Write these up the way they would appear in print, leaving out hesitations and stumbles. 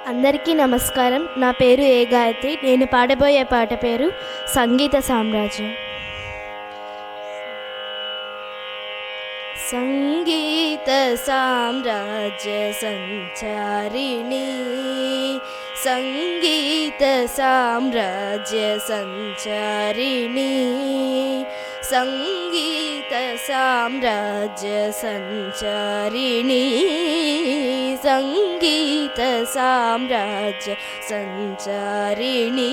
అందరికీ నమస్కారం. నా పేరు ఏ గాయత్రి. నేను పాడబోయే పాట పేరు సంగీత సామ్రాజ్యం. సంగీత సామ్రాజ్య సంచారిణి, సంగీత సామ్రాజ్య సంచారిణి, సంగీత సామ్రాజ్య సంచారిణి, సంగీత సామ్రాజ్య సంచారిణి,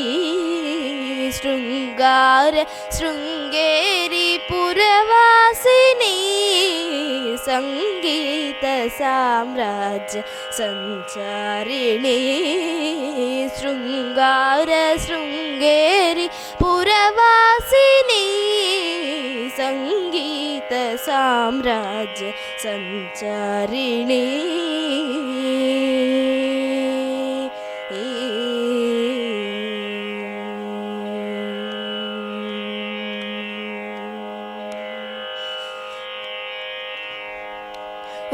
శృంగార శృంగేరి పురవాసిని, సంగీత సామ్రాజ్య సంచారిణి, శృంగార శృంగేరి పురవాసిని, సంగీత సామ్రాజ్య సంచారిణి.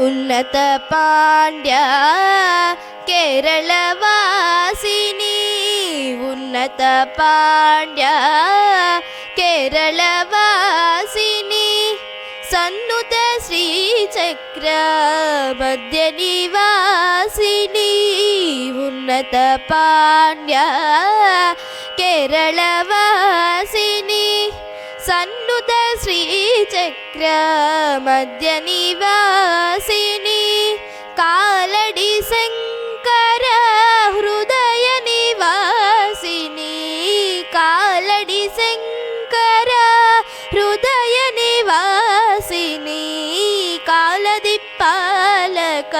ఉన్నత పాండ్య కేరళవాసిని, ఉన్నత పాండ్య కేరళవాసిని, సన్నుత శ్రీచక్ర మధ్య నివాసిని, ఉన్నత పాండ్య కేరళవాసిని, సన్నుత శ్రీచక్ర మధ్య నివాసిని, కాలడి శంకర హృదయ నివాసిని, కాలడి శంకర హృదయ నివాసిని, కాలదిప్పాలక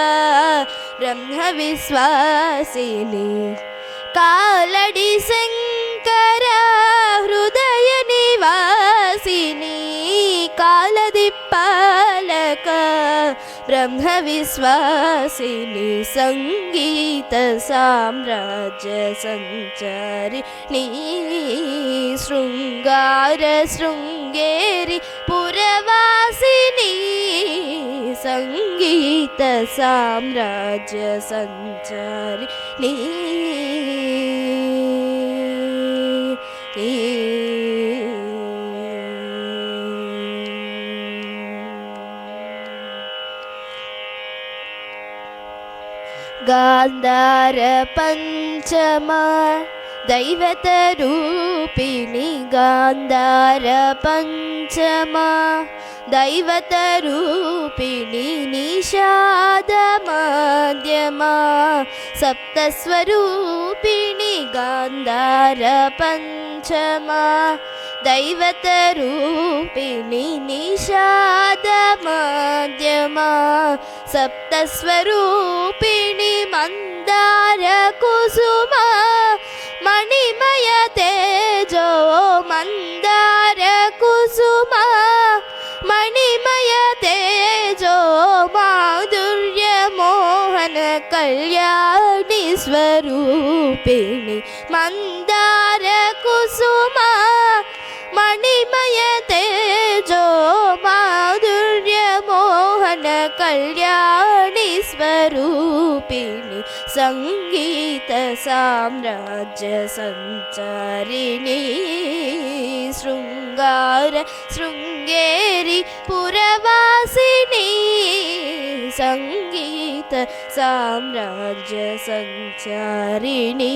బ్రహ్మ విశ్వాసిని, కాలడి శంకర హృదయ నివాసిని, కాలదిప్పాలక బ్రహ్మ విశ్వాసిని, సంగీత సామ్రాజ్య సంచారిణి, శృంగార శృంగేరి పురవాసిని, సంగీత సామ్రాజ్య సంచారిణి. గాంధార పంచమ దైవత రూపిణి, గాంధార పంచమ దైవత రూపిణి, నిషాద మాధ్యమ సప్తస్వరూపిణి, గాంధార పంచమ దైవత రూపిణి, నిషాద మాధ్యమ సప్తస్వరూపిణి, మందార కుసుమ మణిమయ తేజో, మందార కుసుమ మణిమయ తేజో, మాధుర్య మోహన కళ్యాణి స్వరూపిణి, మందార కుసుమ మణిమయ తేజో, మాధుర్య మోహన కళ్యాణి స్వరూపిణి, సంగీత సామ్రాజ్య సంచారిణి, శృంగార శృంగేరి పురవాసిని, సంగీత సామ్రాజ్య సంచారిణి.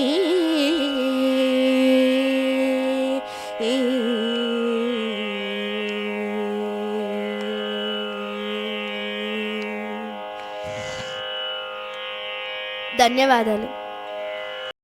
ధన్యవాదాలు.